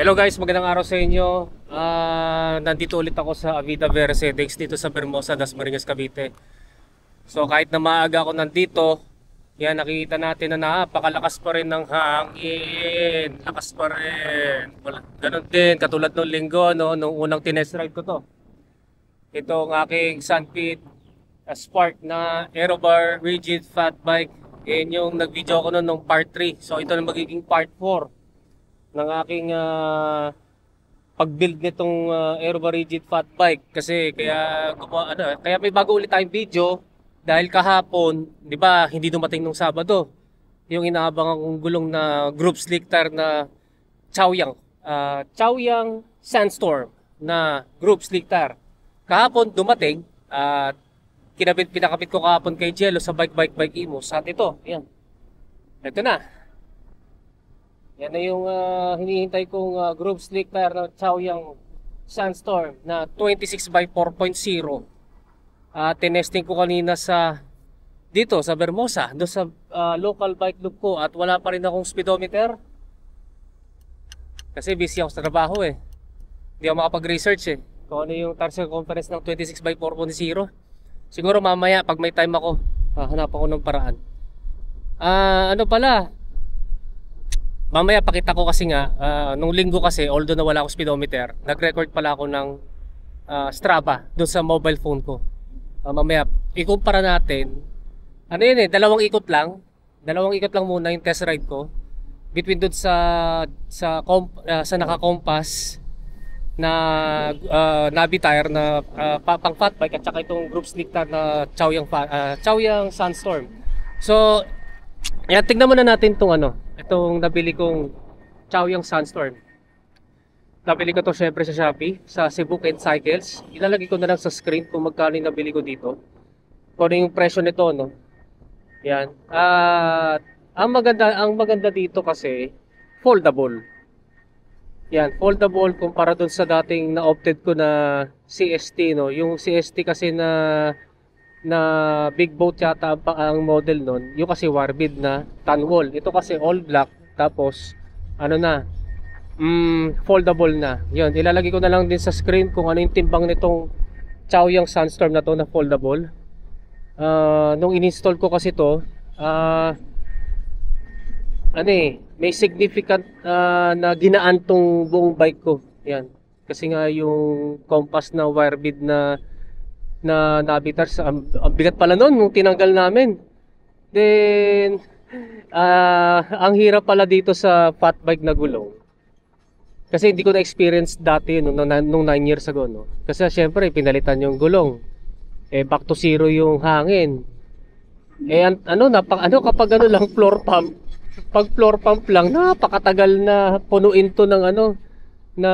Hello guys, magandang araw sa inyo. Nandito ulit ako sa Avida Mercedes dito sa Bermosa, Dasmariñas, Cavite. So kahit na maaga ako nandito, yan nakikita natin na napakalakas pa rin ng hangin. Lakas pa rin. Ganon din, katulad nung linggo, no, nung unang tinest ride ko to. Ito ang aking Sunpit Spark na Aerobar Rigid Fat Bike. Yan yung nag-video ako noon nung part 3. So ito na magiging part 4 ng aking pag-build nitong Aerobar Rigid Fat Bike kasi kaya may bago ulit tayong video dahil kahapon, 'di ba, hindi dumating nung Sabado yung inaabangan kong gulong na group slick tire na Chaoyang Sandstorm na group slick tire. Kahapon dumating at pinakabit ko kahapon kay Jello sa bike Imos at ito, yan. Ito na. Yan na yung hinihintay kong group slick tire na Chaoyang Sandstorm na 26 by 4.0. Tinesting ko kanina dito sa Bermosa, doon sa local bike loop ko at wala pa rin akong speedometer. Kasi busy ako sa trabaho eh. Hindi ako makapag-research eh. Kung ano yung tire circumference ng 26 by 4.0. Siguro mamaya pag may time ako, hanap ako ng paraan. Mamaya pakita ko kasi nga, nung linggo kasi, although na wala akong speedometer, nag-record pala ako ng Strava doon sa mobile phone ko. Mamaya, ikumpara natin. Ano yun eh, dalawang ikot lang muna yung test ride ko. Between doon sa naka-compass na Navi tire na pang fat bike at saka itong group slick tire na Chaoyang Sandstorm. So, yan, tignan muna natin itong nabili kong Chaoyang Sandstorm. Nabili ko to syempre sa Shopee, sa Cebu Ken Cycles. Ilalagay ko na lang sa screen kung magkano yung nabili ko dito. Kung ano yung presyo nito, no? Yan. Ang maganda dito kasi foldable. Yan, foldable kumpara dun sa dating na-opted ko na CST, no? Yung CST kasi na big boat yata ang model nun, yung kasi warbid na tan wall. Ito kasi all black, tapos foldable na. Yun, ilalagay ko na lang din sa screen kung ano yung timbang nitong Chaoyang Sandstorm na to na foldable. Nung in-install ko kasi to, may significant na ginaan tong buong bike ko. Yan, kasi nga yung compass na warbid na nabitars, ang bigat pala noon nung tinanggal namin. Then ang hirap pala dito sa fat bike na gulong kasi hindi ko na experience dati nung 9 years ago, no? Kasi syempre pinalitan yung gulong, back to zero yung hangin, kapag lang floor pump, pag floor pump lang napakatagal na punuin to ng na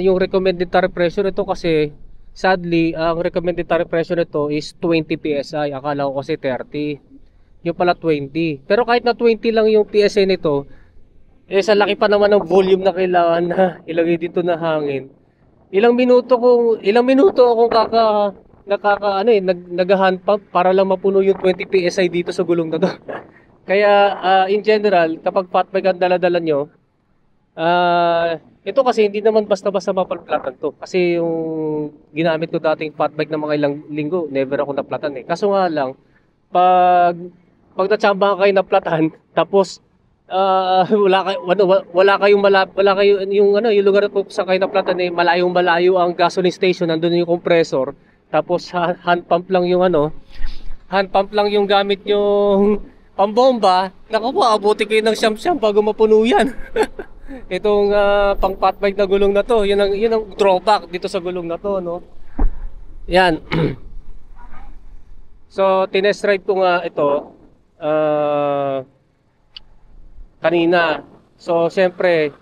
yung recommended tire pressure. Ito kasi sadly, ang recommended tire pressure nito is 20 PSI. Akala ko kasi 30. Yung pala 20. Pero kahit na 20 lang yung PSI nito, sa laki pa naman ng volume na kailangan na ilagay dito na hangin. Ilang minuto akong nag-hand pump para lang mapuno yung 20 PSI dito sa gulong na to. Kaya in general, kapag fat bike ang dala-dala nyo, ito kasi hindi naman basta-basta mapalplatan to. Kasi yung ginamit ko dating fat bike na mga ilang linggo, never ako naplatan eh. Kaso nga lang, pag natsamba kayo naplatan, tapos wala kayong yung lugar po sa kayo naplatan eh, malayong-malayo ang gasoline station, nandun yung compressor, tapos hand pump lang yung gamit yung pambomba. Naku po, abuti kayo ng siyam-siyam bago mapuno yan. Itong pang fat bike na gulong na to, yun ang drawback dito sa gulong na to, no? Yan. So, tinest ride ko nga ito kanina. So, siyempre,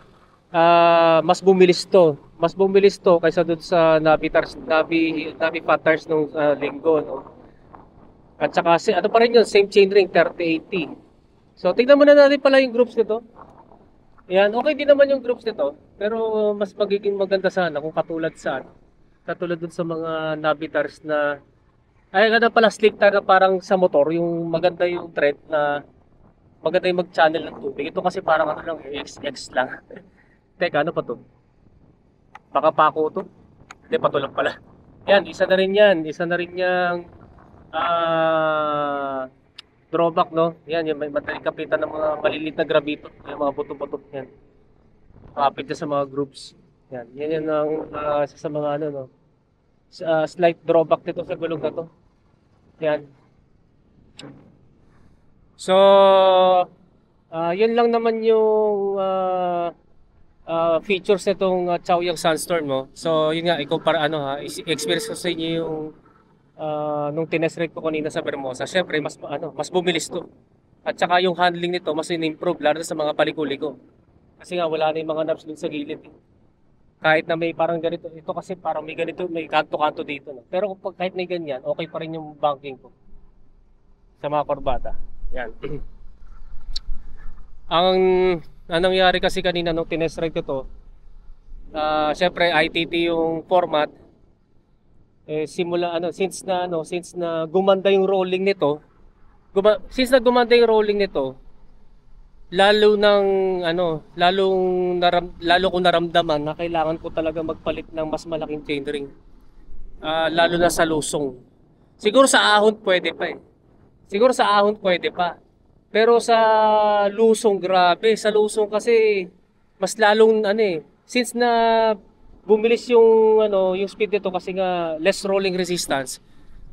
mas bumilis to kaysa doon sa Navi fat tires nung linggo, no? At saka, pa rin yun, same chainring, 3080. So, tignan muna natin pala yung groups nito. Yan, okay din naman yung groups nito, pero mas magiging maganda sana kung katulad dun sa mga Navitars na pala slick tire na parang sa motor, yung maganda yung tread na maganda yung mag-channel ng tubig. Ito kasi parang lang, XX lang. Teka, ano pa to? Baka pako to. Hindi, patulog pala. Yan, isa na rin yan. Isa na rin yung drawback, no? Yan, yung may madaling kapitan ng mga maliliit na gravito. Yung mga buto-buto. Yan. Kapit na sa mga groups. Yan. Yan yan ang isa sa mga ano, no? Slight drawback nito sa gulong na to. Yan. So, yun lang naman yung features nitong Chaoyang Sandstorm, no? So, yun nga, ikumpara ano ha, experience ko sa inyo yung nung tinest ride ko kanina sa Vermosa. Syempre, mas bumilis to. At saka yung handling nito mas in-improve lalo na sa mga paliko-liko. Kasi nga wala na yung mga knobs dun sa gilid. Kahit na may parang ganito, ito kasi parang may ganito, may kanto-kanto dito, no? Pero kahit may ganyan, okay pa rin yung banking ko sa mga kurbada. Yan. Ang nangyari kasi kanina nung tinest ride ko to, syempre ITT yung format. Simula since na gumanda yung rolling nito, gumanda yung rolling nito, lalo kong naramdaman na kailangan ko talaga magpalit ng mas malaking chainring. Lalo na sa lusong. Siguro sa ahon pwede pa. Pero sa lusong, grabe. Sa lusong kasi mas lalong since na bumilis yung speed nito kasi nga less rolling resistance,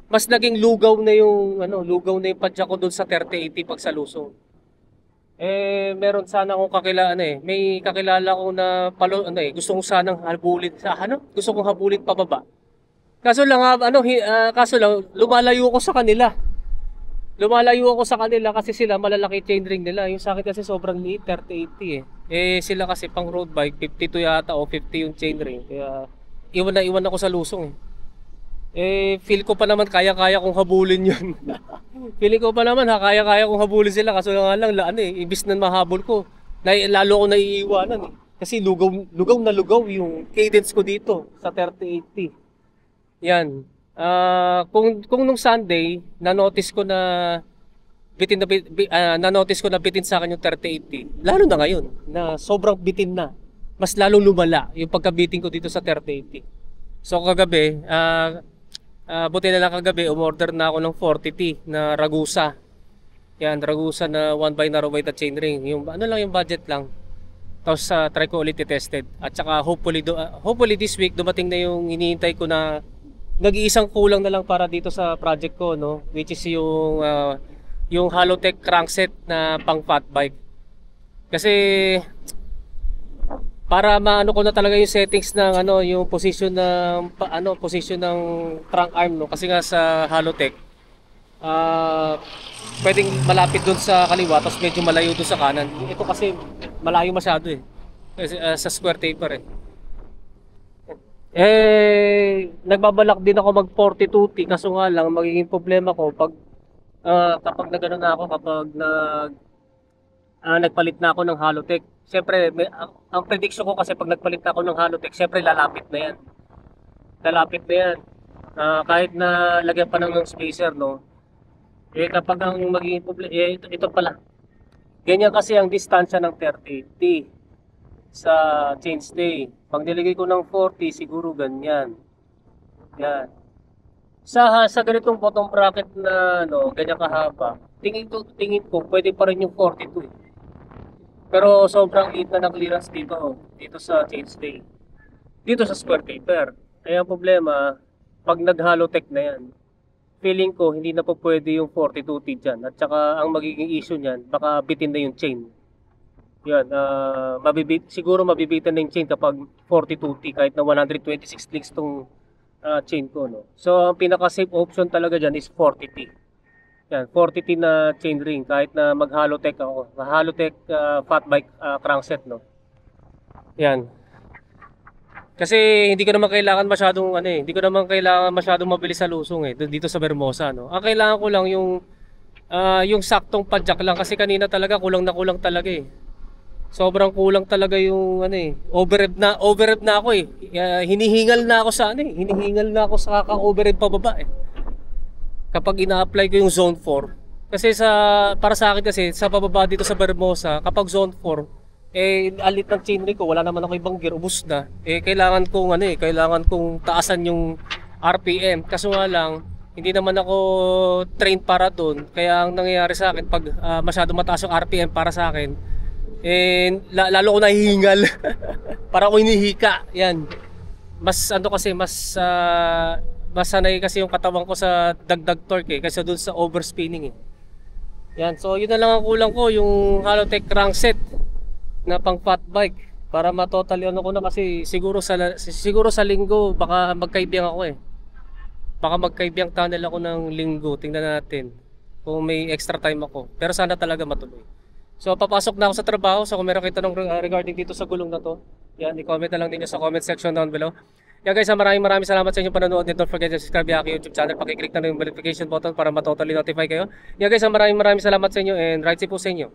mas naging lugaw na yung padya ko doon sa 3080 pag sa lusong. Meron sana akong may kakilala ko na gusto kong sanang habulin pababa. Kaso lang lumalayo ako sa kanila. Kasi sila malalaki chainring nila. Yung sa akin kasi sobrang liit, 3080 sila kasi pang road bike, 52 yata o 50 yung chainring. Kaya iwan ako sa lusong feel ko pa naman kaya-kaya kong habulin yun. Feeling ko pa naman kaya-kaya kong habulin sila. Kaso nga lang, ibis na mahabol ko, lalo ako naiiwanan Kasi lugaw na lugaw yung cadence ko dito sa 3080. Yan. Kung nung Sunday, na-notice ko na bitin sa akin yung 3080. Lalo na ngayon, na sobrang bitin na. Mas lalong lumala yung pagkabitin ko dito sa 3080. So kagabi, buti na lang kagabi, umorder na ako ng 40T na Ragusa. Yan, Ragusa na 1x narrowweight at chainring. Yung yung budget lang. Tapos try ko ulit i-tested. At saka hopefully this week dumating na yung hinihintay ko na nag-iisang kulang na lang para dito sa project ko, no? Which is yung Halotech crankset na pang fat bike. Kasi para maano ko na talaga yung settings ng yung position ng trunk arm, no? Kasi nga sa Halotech pwedeng malapit doon sa kaliwa tapos medyo malayo doon sa kanan. Ito kasi malayo masyado kasi, sa square taper nagbabalak din ako mag 42T kaso nga lang magiging problema ko kapag nagano na ako nagpalit na ako ng Halotech. Siyempre ang prediction ko kasi pag nagpalit na ako ng Halotech, siyempre lalapit na yan. Kahit na lagyan pa ng spacer, no. Kapag ang magiging problema ito pala. Ganyan kasi ang distansya ng 3080 sa chainstay. Pag nilagay ko ng 40, siguro ganyan. Yan. Sa ganitong bottom bracket na ganyan kahaba, tingin ko pwede pa rin yung 42. Pero sobrang liit na ng clearance dito sa chainstay. Dito sa square taper. Kaya ang problema, pag nag-Halotech na yan, feeling ko hindi na po pwede yung 42T dyan. At saka ang magiging issue niyan, baka bitin na yung chain. Yan, siguro mabibitan na yung chain kapag 42T kahit na 126 links tong chain ko, no. So ang pinaka safe option talaga diyan is 40T. Yan, 40T na chain ring kahit na mag-Halotech ako. Halotech fat bike crankset, no. Yan. Kasi hindi ko naman kailangan masyadong mabilis sa lusong dito sa Vermosa, no. Ang kailangan ko lang yung saktong padjak lang kasi kanina talaga kulang talaga Sobrang kulang talaga yung overrev na ako hinihingal na ako sa kaka-overrev pababa kapag ina-apply ko yung zone 4. Kasi para sa akin kasi sa pababa dito sa Vermosa, kapag zone 4 alit ng chainring ko, wala naman ako ibang gear, ubos na. Kailangan kong taasan yung RPM. Kaso nga lang, hindi naman ako trained para doon. Kaya ang nangyayari sa akin, pag masyado mataas yung RPM para sa akin, lalo ko nahihingal. Para ako hinihika. Yan. Mas ano kasi, mas sanay kasi yung katawan ko sa dagdag torque kasi doon sa overspinning Yan, so yun na lang ang kulang ko, yung Halotech crankset na pang fat bike para matotally ano ko na kasi siguro sa linggo baka magkaibiyang ako baka magkaibiyang tunnel ako ng linggo, tingnan natin kung may extra time ako, pero sana talaga matuloy. So papasok na ako sa trabaho, so kung meron kayo tanong regarding dito sa gulong na to, yan, i-comment na lang ninyo sa comment section down below. Yeah guys, maraming salamat sa inyong panonood. Don't forget to subscribe sa aking YouTube channel. Pakiclick na yung notification button para matotally notify kayo. Yeah guys, maraming salamat sa inyo and ride safe po sa inyo.